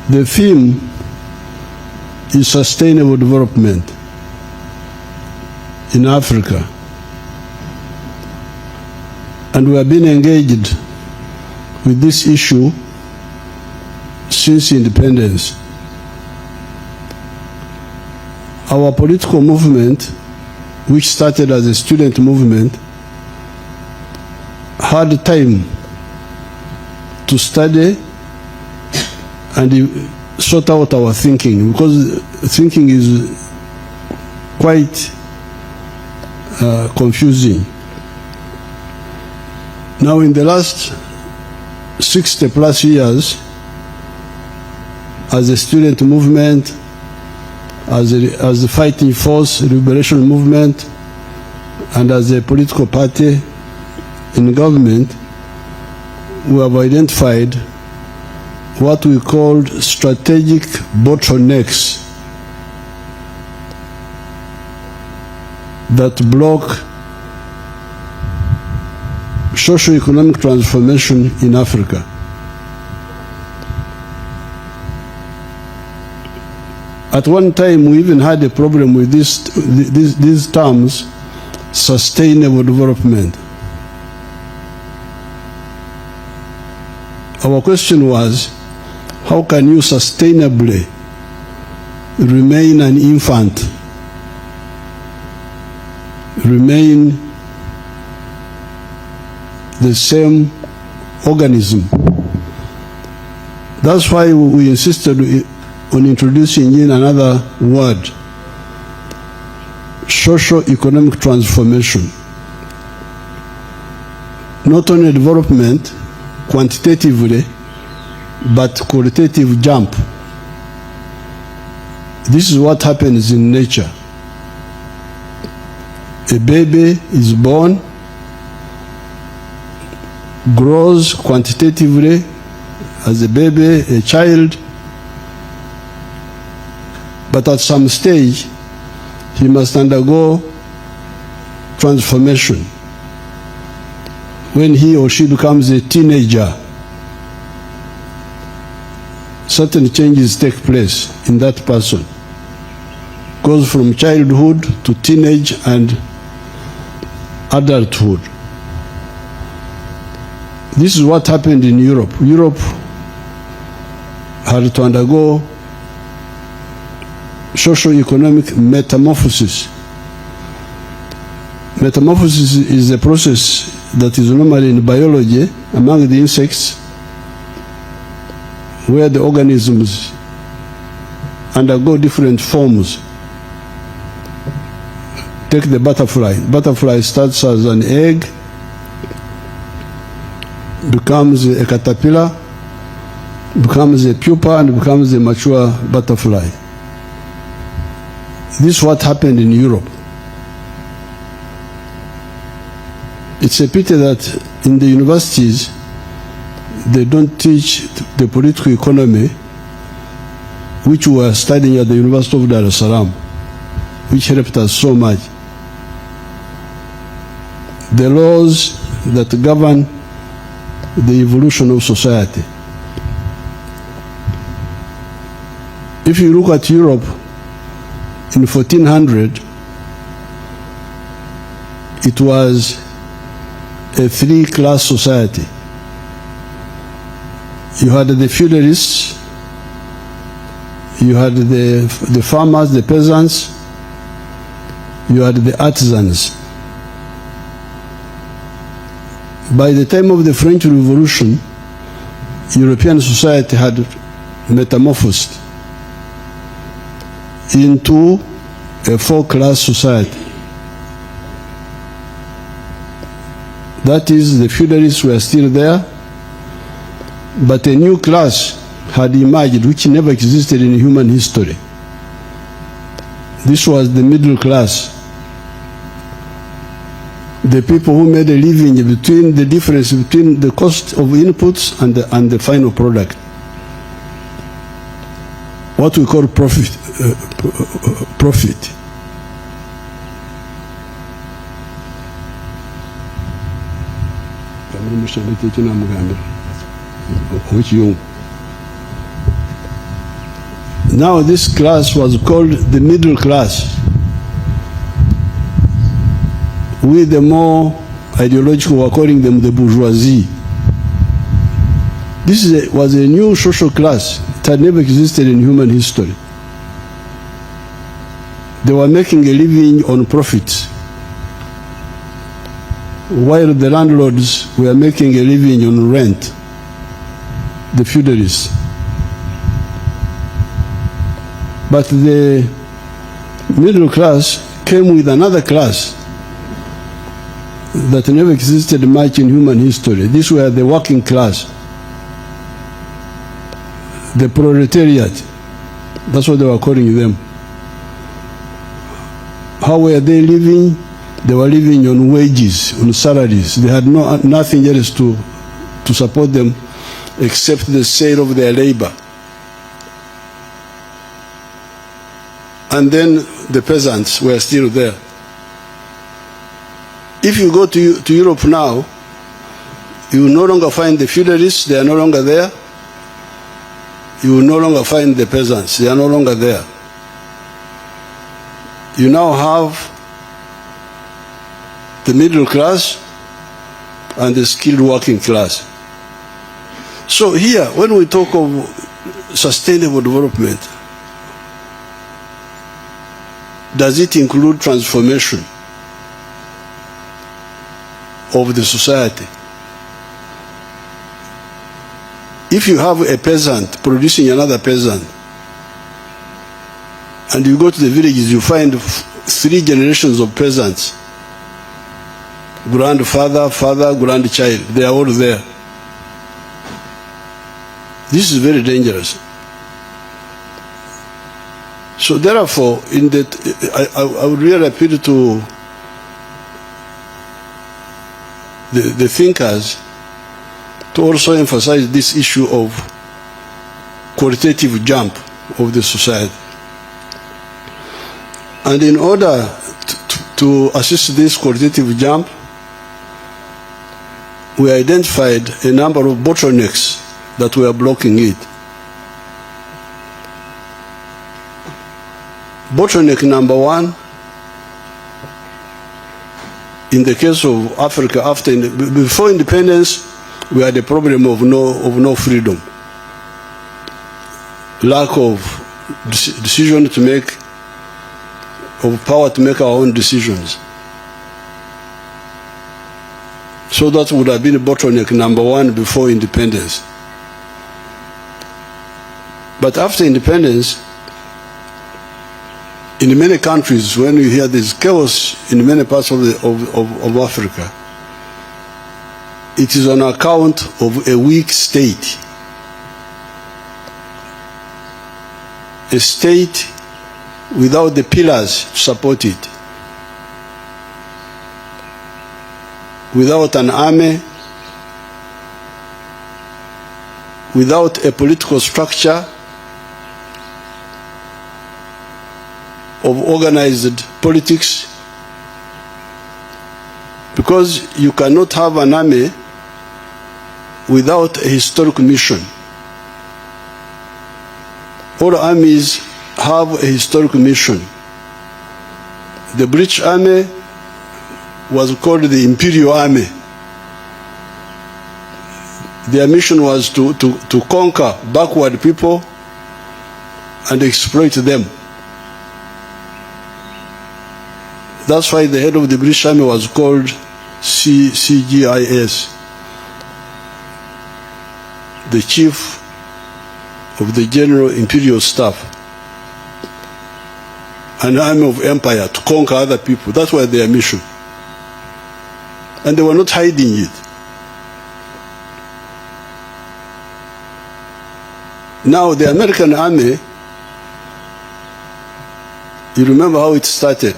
The theme is sustainable development in Africa. And we have been engaged with this issue since independence. Our political movement, which started as a student movement, had time to study and sort out our thinking, because thinking is quite confusing. Now, in the last 60 plus years, as a student movement, as a fighting force, liberation movement, and as a political party in government, we have identified what we called strategic bottlenecks that block socio-economic transformation in Africa. At one time, we even had a problem with these terms, sustainable development. Our question was, how can you sustainably remain an infant, remain the same organism? That's why we insisted on introducing in another word, socio-economic transformation. Not only development quantitatively, but qualitative jump. This is what happens in nature. A baby is born, grows quantitatively as a baby, a child, but at some stage, he must undergo transformation. When he or she becomes a teenager, certain changes take place in that person. Goes from childhood to teenage and adulthood. This is what happened in Europe. Europe had to undergo socio-economic metamorphosis. Metamorphosis is a process that is normally in biology among the insects, where the organisms undergo different forms. Take the butterfly. Butterfly starts as an egg, becomes a caterpillar, becomes a pupa, and becomes a mature butterfly. This is what happened in Europe. It's a pity that in the universities they don't teach the political economy, which we are studying at the University of Dar es Salaam, which helped us so much. The laws that govern the evolution of society. If you look at Europe in 1400, it was a three-class society. You had the feudalists, you had the farmers, the peasants, you had the artisans. By the time of the French Revolution, European society had metamorphosed into a four-class society. That is, the feudalists were still there, but a new class had emerged which never existed in human history. This was the middle class. The people who made a living between the difference between the cost of inputs and the final product. What we call profit. Now this class was called the middle class. We, the more ideological, were calling them the bourgeoisie. This was a new social class. It had never existed in human history. They were making a living on profits, while the landlords were making a living on rent, the feudalists. But the middle class came with another class that never existed much in human history. These were the working class, the proletariat. That's what they were calling them. How were they living? They were living on wages, on salaries. They had nothing else to support them except the sale of their labor. And then the peasants were still there. If you go to Europe now, you will no longer find the feudalists, they are no longer there. You will no longer find the peasants, they are no longer there. You now have the middle class and the skilled working class. So here, when we talk of sustainable development, does it include transformation of the society? If you have a peasant producing another peasant, and you go to the villages, you find 3 generations of peasants, grandfather, father, grandchild, they are all there. This is very dangerous. So therefore, in that, I would really appeal to the thinkers to also emphasize this issue of qualitative jump of the society. And in order to assist this qualitative jump, we identified a number of bottlenecks that were blocking it. Bottleneck number 1, in the case of Africa, before independence, we had a problem of no freedom, lack of decision to make, of power to make our own decisions. So that would have been bottleneck number 1 before independence. But after independence, in many countries, when you hear this chaos in many parts of Africa, it is on account of a weak state. A state without the pillars to support it. Without an army, without a political structure of organized politics, because you cannot have an army without a historic mission. All armies have a historic mission. The British Army was called the Imperial Army. Their mission was to conquer backward people and exploit them. That's why the head of the British Army was called CGIS, the Chief of the General Imperial Staff, an army of empire to conquer other people. That was their mission. And they were not hiding it. Now the American army, you remember how it started.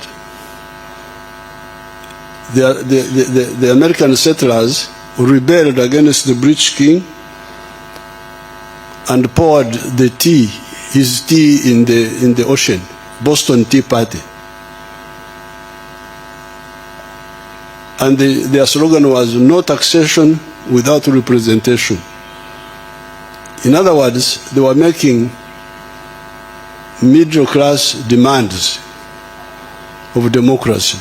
The American settlers rebelled against the British king and poured his tea in the ocean, Boston Tea Party. And their slogan was no taxation without representation. In other words, they were making middle class demands of democracy.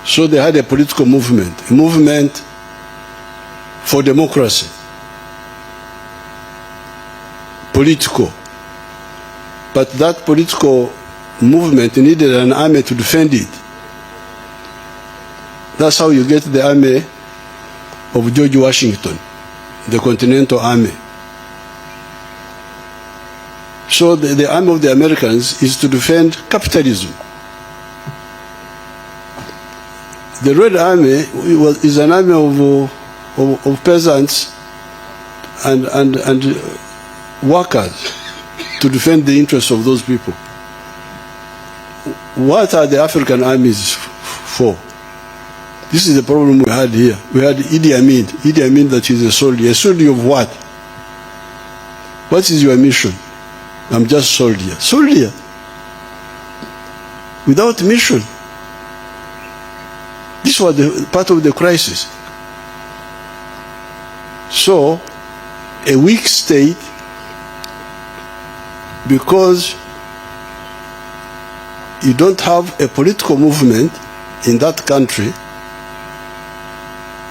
So they had a political movement, a movement for democracy, political. But that political movement needed an army to defend it. That's how you get the army of George Washington, the Continental Army. So the army of the Americans is to defend capitalism. The Red Army is an army of peasants and workers to defend the interests of those people. What are the African armies for? This is the problem we had here. We had Idi Amin. Idi Amin, that is a soldier. A soldier of what? What is your mission? I'm just soldier. Soldier. Without mission. This was part of the crisis. So, a weak state, because you don't have a political movement in that country,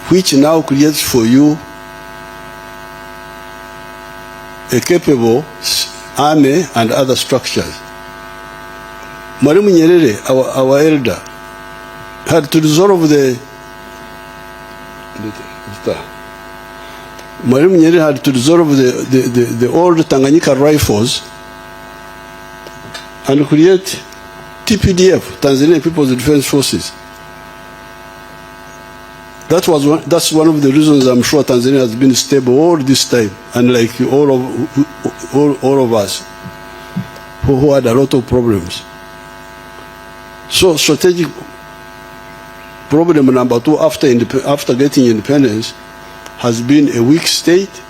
which now creates for you a capable army and other structures. Mwalimu Nyerere, our elder, had to resolve Mwalimu Nyerere had to resolve the old Tanganyika rifles and create TPDF, Tanzanian People's Defense Forces. That's one of the reasons I'm sure Tanzania has been stable all this time, unlike all of us who had a lot of problems. So strategic problem number two after getting independence has been a weak state,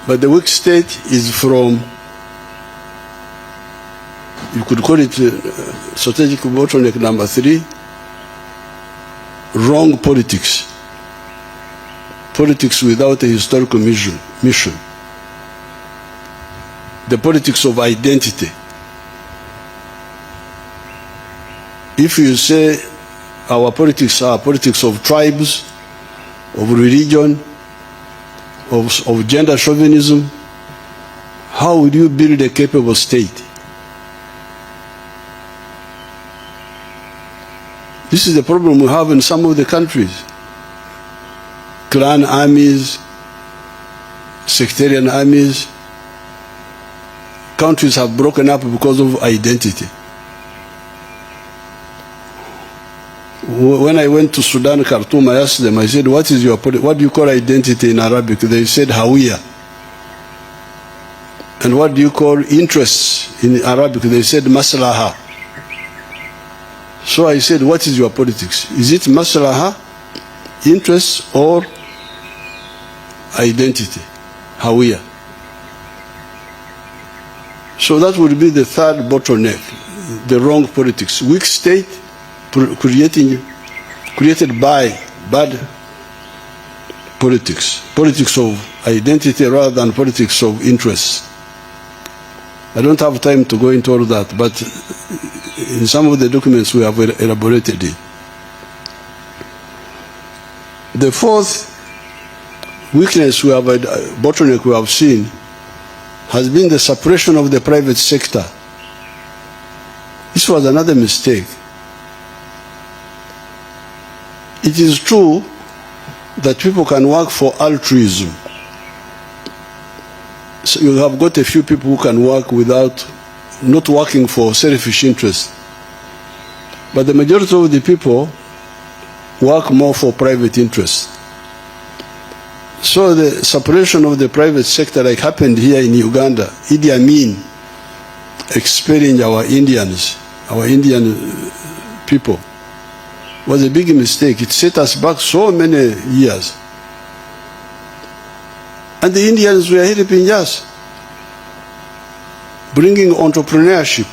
but the weak state is from, you could call it strategic bottleneck number three, wrong politics. Politics without a historical mission. The politics of identity. If you say our politics are politics of tribes, of religion, of gender chauvinism, how would you build a capable state? This is the problem we have in some of the countries. Clan armies, sectarian armies. Countries have broken up because of identity. When I went to Sudan, Khartoum, I asked them, I said, what do you call identity in Arabic? They said, Hawiya. And what do you call interests in Arabic? They said, Maslaha. So I said, what is your politics? Is it Maslaha, interests, or identity? Hawiya. So that would be the third bottleneck, the wrong politics. Weak state, created by bad politics. Politics of identity rather than politics of interests. I don't have time to go into all that, but in some of the documents we have elaborated it. The fourth weakness we have, bottleneck we have seen, has been the suppression of the private sector. This was another mistake. It is true that people can work for altruism. So you have got a few people who can work without not working for selfish interest. But the majority of the people work more for private interest. So the separation of the private sector, like happened here in Uganda, Idi Amin expelling our Indian people, was a big mistake. It set us back so many years. And the Indians were helping us, bringing entrepreneurship.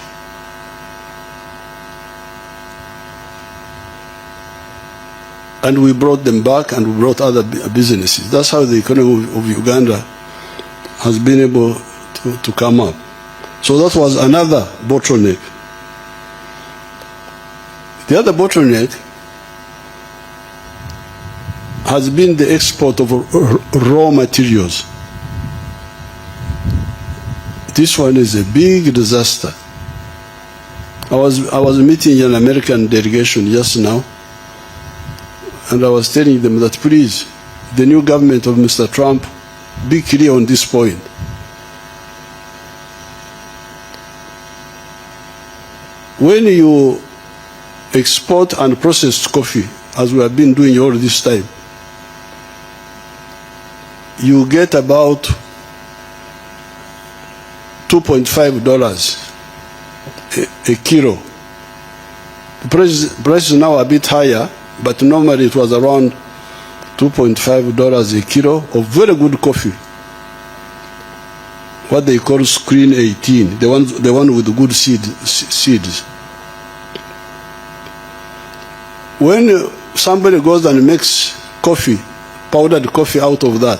And we brought them back, and we brought other businesses. That's how the economy of Uganda has been able to come up. So that was another bottleneck. The other bottleneck has been the export of raw materials. This one is a big disaster. I was meeting an American delegation just now, and I was telling them that please, the new government of Mr. Trump, be clear on this point. When you export and process coffee, as we have been doing all this time, you get about $2.5 a kilo. The price is now a bit higher, but normally it was around $2.5 a kilo of very good coffee. What they call screen 18, the one with good seeds. When somebody goes and makes coffee, powdered coffee out of that,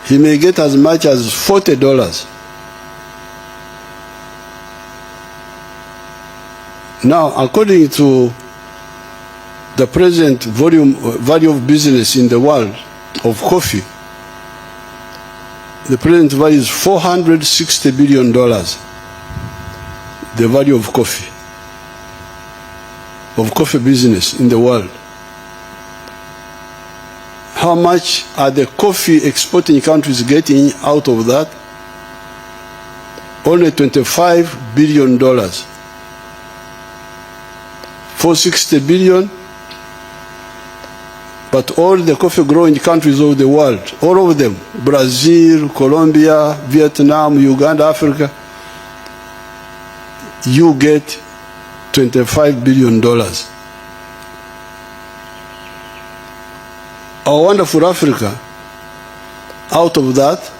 he may get as much as $40. Now, according to the present value of business in the world of coffee, the present value is $460 billion, the value of coffee business in the world. How much are the coffee exporting countries getting out of that? Only $25 billion. 460 billion, but all the coffee growing countries of the world, all of them, Brazil, Colombia, Vietnam, Uganda, Africa, you get $25 billion. Our wonderful Africa, out of that,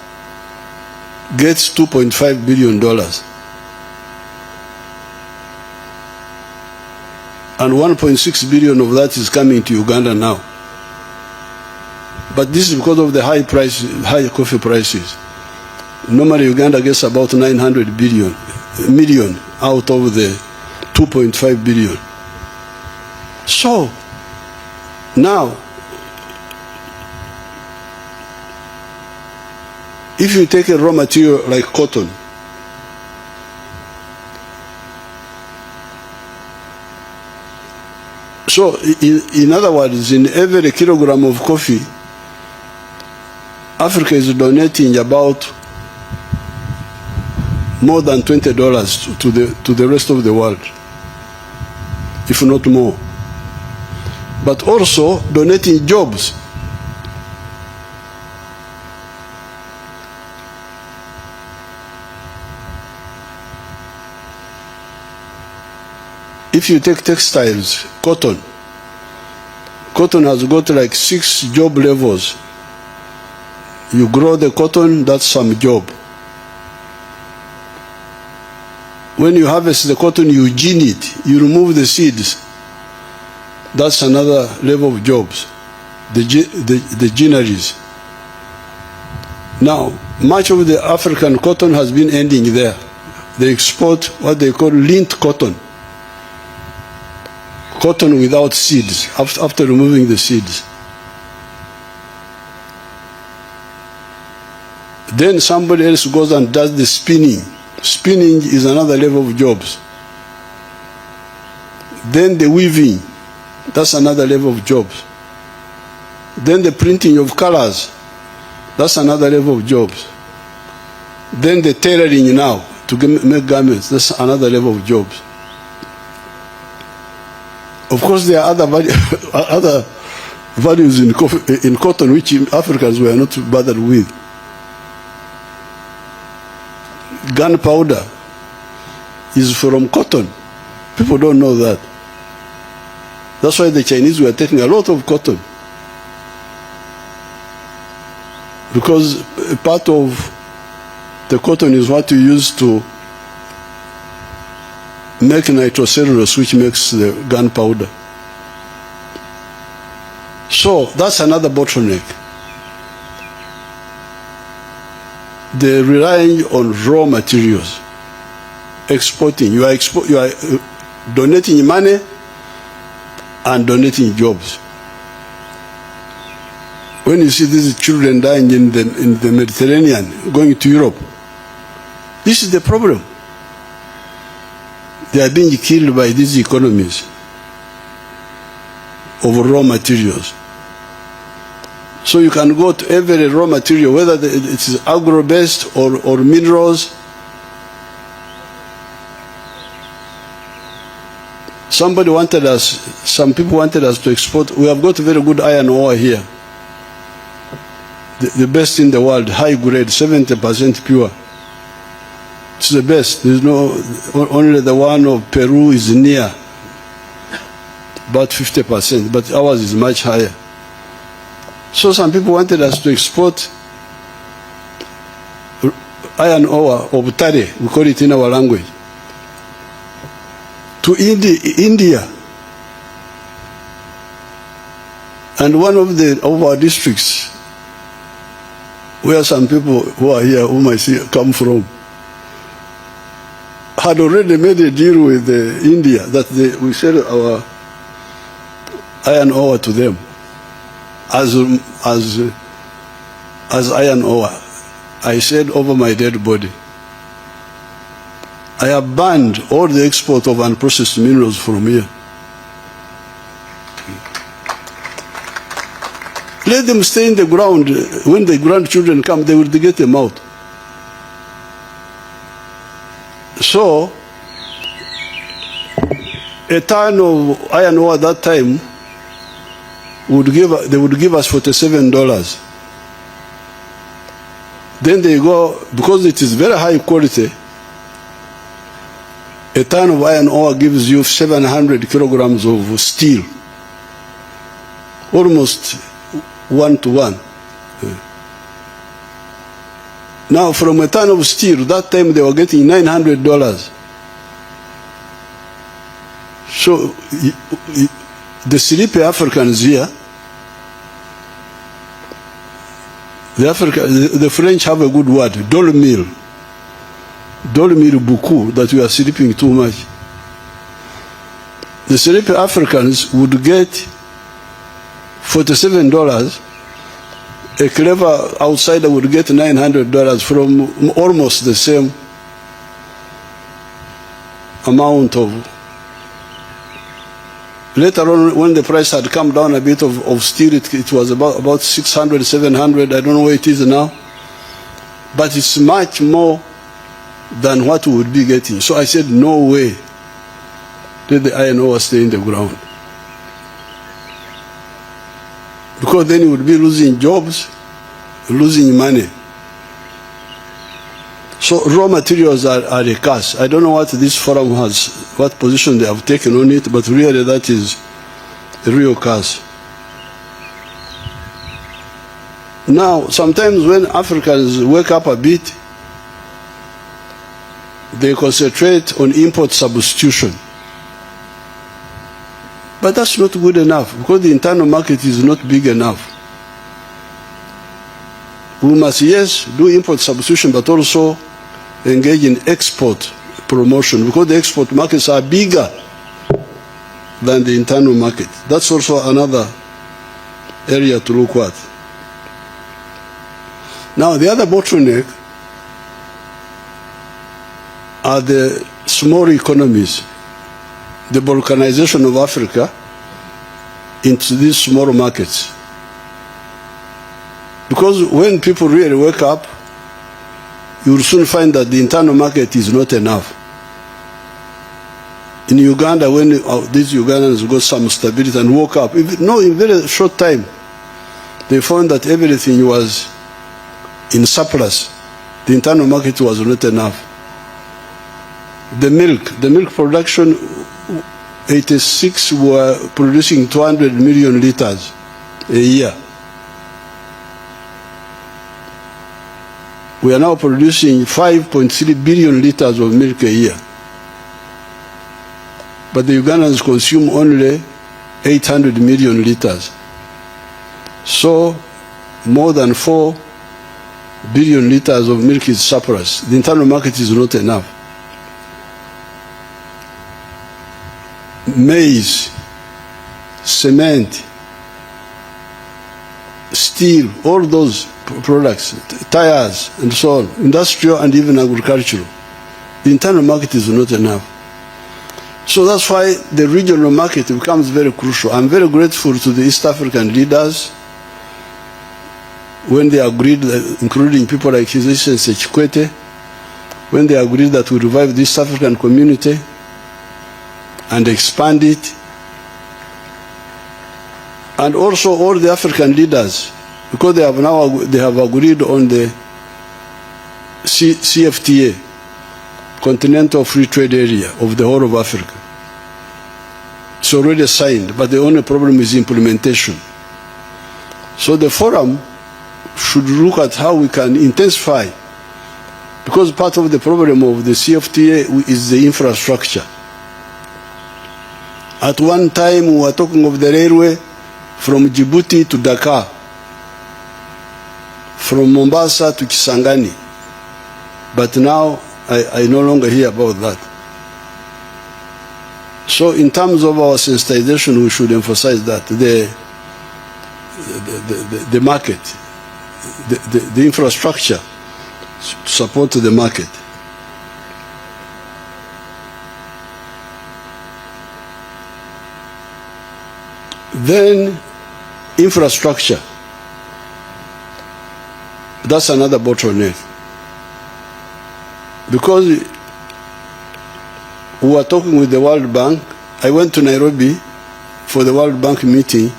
gets $2.5 billion. And 1.6 billion of that is coming to Uganda now. But this is because of the high coffee prices. Normally Uganda gets about 900 million out of the 2.5 billion. So now, if you take a raw material like cotton, so in other words, in every kilogram of coffee, Africa is donating about more than $20 to the rest of the world, if not more. But also donating jobs. If you take textiles, cotton has got like 6 job levels. You grow the cotton, that's some job. When you harvest the cotton, you gin it, you remove the seeds. That's another level of jobs, the ginneries. Now, much of the African cotton has been ending there. They export what they call lint cotton. Cotton without seeds, after removing the seeds. Then somebody else goes and does the spinning. Spinning is another level of jobs. Then the weaving, that's another level of jobs. Then the printing of colors, that's another level of jobs. Then the tailoring now to make garments, that's another level of jobs. Of course, there are other values in cotton which Africans were not bothered with. Gunpowder is from cotton. People don't know that. That's why the Chinese were taking a lot of cotton. Because a part of the cotton is what you use to make nitrocellulose, which makes the gunpowder. So that's another bottleneck. they're relying on raw materials, exporting. You are donating money and donating jobs. When you see these children dying in the Mediterranean, going to Europe, this is the problem. They are being killed by these economies of raw materials. So you can go to every raw material, whether it is agro-based or minerals. Some people wanted us to export. We have got very good iron ore here. The best in the world, high grade, 70% pure. It's the best. There's only the one of Peru is near, about 50%, but ours is much higher. So some people wanted us to export iron ore or tare, we call it in our language, to India. And one of our districts, where some people who are here, whom I see come from, had already made a deal with India that we sell our iron ore to them as iron ore. I said over my dead body, I have banned all the export of unprocessed minerals from here. Let them stay in the ground. When the grandchildren come, they will get them out. So, a ton of iron ore at that time they would give us $47. Then they go, because it is very high quality, a ton of iron ore gives you 700 kilograms of steel, almost 1-to-1. Now, from a ton of steel, that time they were getting $900. So, the sleepy Africans here, the French have a good word, dormir beaucoup, that we are sleeping too much. The sleepy Africans would get $47. A clever outsider would get $900 from almost the same amount of. Later on, when the price had come down a bit of steel, it was about 600, 700. I don't know where it is now. But it's much more than what we would be getting. So I said, no way let the iron ore stay in the ground. Because then you would be losing jobs, losing money. So raw materials are a curse. I don't know what this forum has, what position they have taken on it, but really that is a real curse. Now, sometimes when Africans wake up a bit, they concentrate on import substitution. But that's not good enough, because the internal market is not big enough. We must, yes, do import substitution, but also engage in export promotion, because the export markets are bigger than the internal market. That's also another area to look at. Now, the other bottleneck are the small economies, the balkanization of Africa into these small markets. Because when people really wake up, you will soon find that the internal market is not enough. In Uganda, when these Ugandans got some stability and woke up, in very short time, they found that everything was in surplus. The internal market was not enough. The milk production, 86 were producing 200 million liters a year. We are now producing 5.3 billion liters of milk a year. But the Ugandans consume only 800 million liters. So more than 4 billion liters of milk is surplus. The internal market is not enough. Maize, cement, steel, all those products, tires and so on, industrial and even agricultural. The internal market is not enough. So that's why the regional market becomes very crucial. I'm very grateful to the East African leaders when they agreed, including people like His Excellency Kikwete, when they agreed that we revive the East African community and expand it. And also all the African leaders, because they have agreed on the CFTA, Continental Free Trade Area of the whole of Africa. It's already signed, but the only problem is implementation. So the forum should look at how we can intensify, because part of the problem of the CFTA is the infrastructure. At one time we were talking of the railway from Djibouti to Dakar, from Mombasa to Kisangani. But now I no longer hear about that. So in terms of our sensitization, we should emphasize that the market, the infrastructure support the market. Then infrastructure, that's another bottleneck. Because we were talking with the World Bank, I went to Nairobi for the World Bank meeting,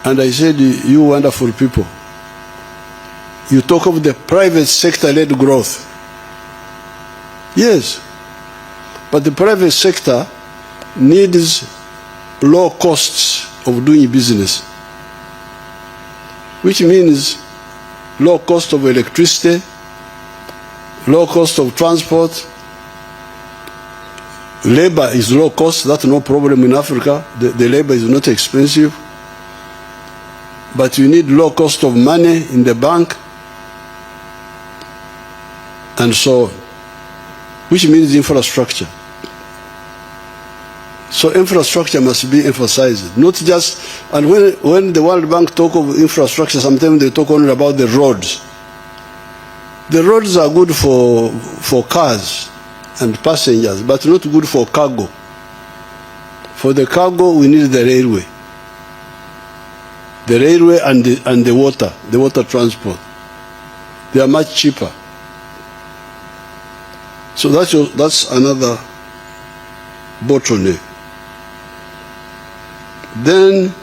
and I said, you wonderful people, you talk of the private sector-led growth. Yes, but the private sector needs low costs of doing business, which means low cost of electricity, low cost of transport. Labor is low cost, that's no problem in Africa. The labor is not expensive. But you need low cost of money in the bank, and so on, which means infrastructure. So infrastructure must be emphasized, not just, and when the World Bank talk of infrastructure, sometimes they talk only about the roads. The roads are good for cars and passengers, but not good for cargo. For the cargo, we need the railway. The railway and the water transport. They are much cheaper. So that's another bottleneck. Then,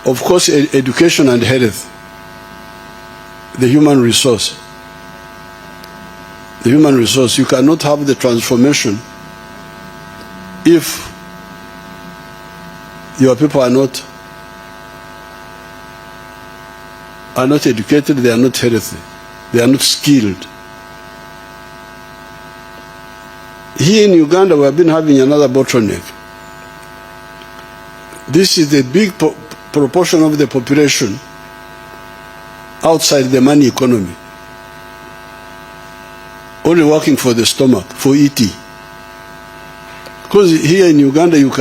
of course, education and health, the human resource. The human resource, you cannot have the transformation if your people are not educated, they are not healthy, they are not skilled. Here in Uganda, we have been having another bottleneck. This is the big proportion of the population outside the money economy, only working for the stomach, for eating. Because here in Uganda, you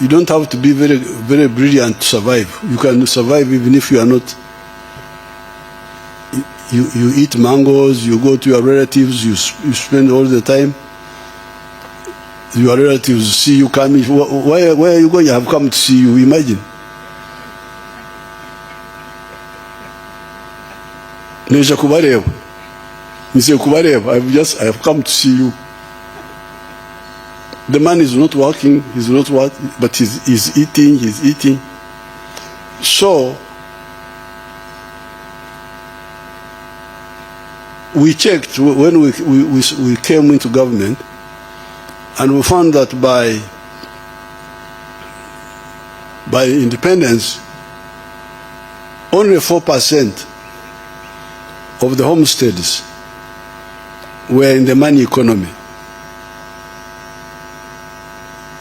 don't have to be very, very brilliant to survive. You can survive even if you are not. You eat mangoes, you go to your relatives, you spend all the time. Your relatives see you coming. Where are you going? I have come to see you. Imagine. I have come to see you. The man is not working, he's not what, but he's eating. So we checked when we came into government, and we found that by independence, only 4% of the homesteads were in the money economy.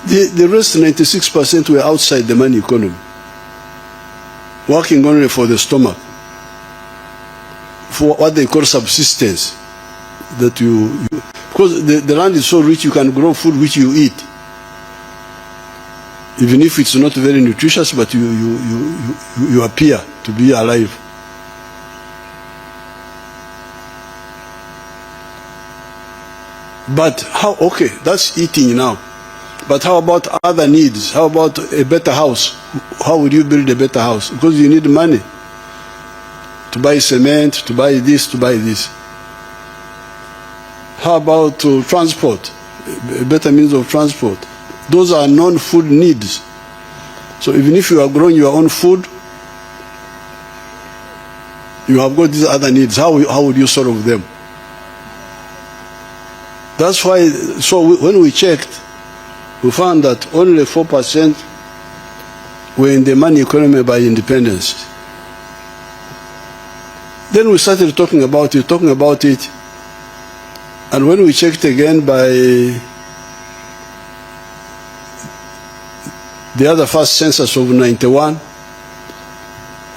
The rest, 96%, were outside the money economy, working only for the stomach. what they call subsistence. That because the land is so rich, you can grow food which you eat, even if it's not very nutritious, but you appear to be alive. But how? Okay, that's eating now. But how about other needs? How about a better house? How would you build a better house? Because you need money to buy cement, to buy this, to buy this. How about transport? A better means of transport. Those are non-food needs. So even if you are growing your own food, you have got these other needs. How would you solve them? That's why, so when we checked, we found that only 4% were in the money economy by independence. Then we started talking about it, and when we checked again by the other first census of 91,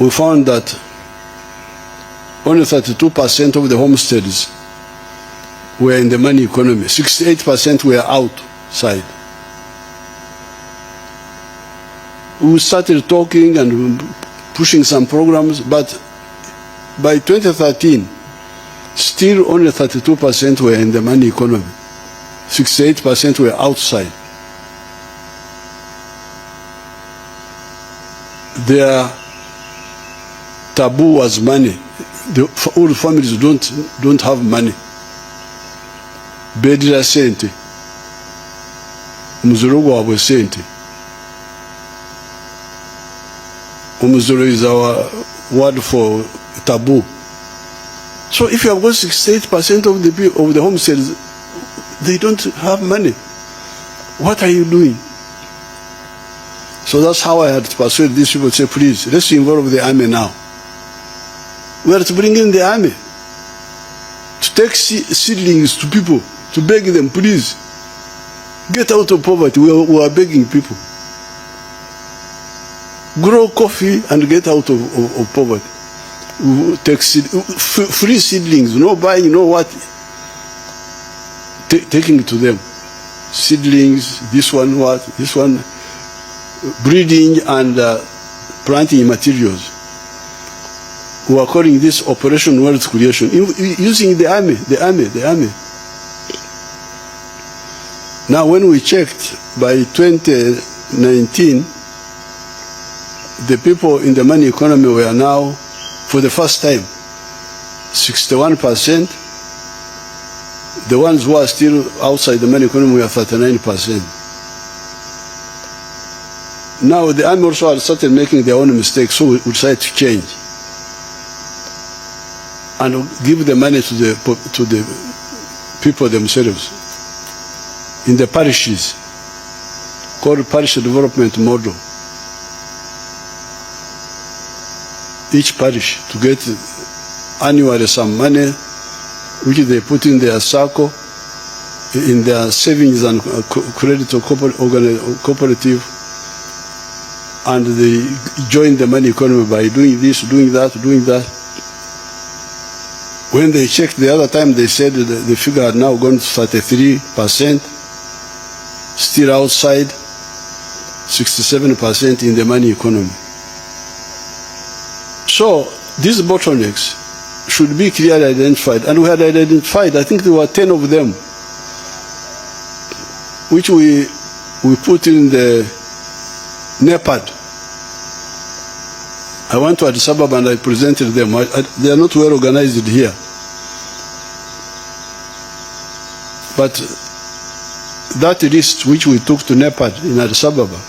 we found that only 32% of the homesteads were in the money economy. 68% were outside. We started talking and pushing some programs, but by 2013, still only 32% were in the money economy. 68% were outside. Their taboo was money. All families don't have money. Bedira sente. Muzuro gwabwe sente. Umuzuro is our word for taboo. So if you have got 68% of the homesteads, they don't have money. What are you doing? So that's how I had to persuade these people to say, please, let's involve the army now. We are to bring in the army to take seedlings to people, to beg them, please, get out of poverty. We are begging people. Grow coffee and get out of poverty. Take free seedlings, no buying, no what. Taking it to them. Seedlings, this one what, this one, breeding and planting materials. We are calling this Operation Wealth Creation, using the army. Now when we checked, by 2019, the people in the money economy were now, for the first time, 61%. The ones who are still outside the money economy were 39%. Now the army also had started making their own mistakes, so we decided to change and give the money to the people themselves in the parishes, called parish development model. Each parish to get annually some money, which they put in their circle, in their savings and credit or cooperative, and they join the money economy by doing this, doing that, doing that. When they checked the other time, they said the figure had now gone to 33%, still outside, 67% in the money economy. So these bottlenecks should be clearly identified, and we had identified, I think there were 10 of them, which we put in the NEPAD. I went to Addis Ababa and I presented them. They are not well organized here. But that list which we took to NEPAD in Addis Ababa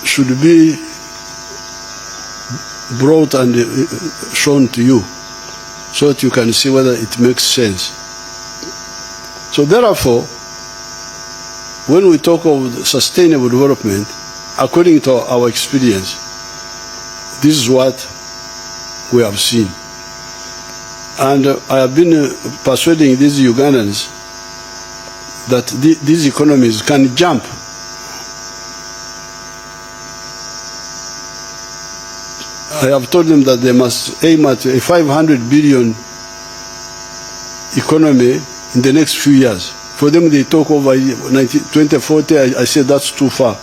should be brought and shown to you so that you can see whether it makes sense. So therefore, when we talk of sustainable development, according to our experience, this is what we have seen. And I have been persuading these Ugandans that these economies can jump. I have told them that they must aim at a 500 billion economy in the next few years. For them, they talk over 2040. I said that's too far.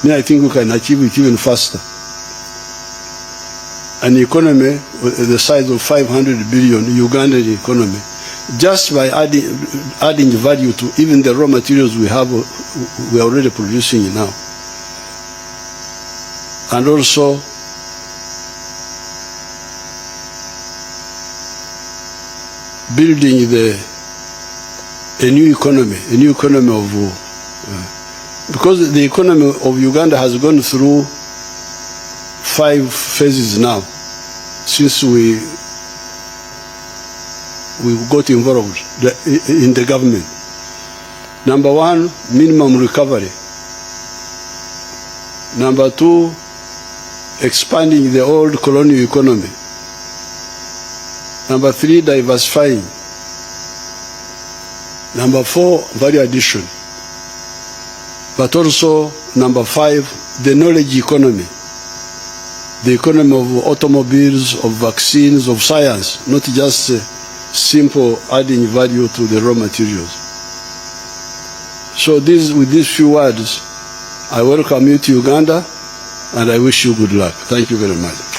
Me, I think we can achieve it even faster. An economy the size of 500 billion, Ugandan economy, just by adding value to even the raw materials we have, we are already producing now. And also, building a new economy of, because the economy of Uganda has gone through 5 phases now, since we got involved in the government. Number 1, minimum recovery. Number 2, expanding the old colonial economy. Number 3, diversifying. Number 4, value addition. But also, number 5, the knowledge economy. The economy of automobiles, of vaccines, of science, not just simple adding value to the raw materials. So with these few words, I welcome you to Uganda, and I wish you good luck. Thank you very much.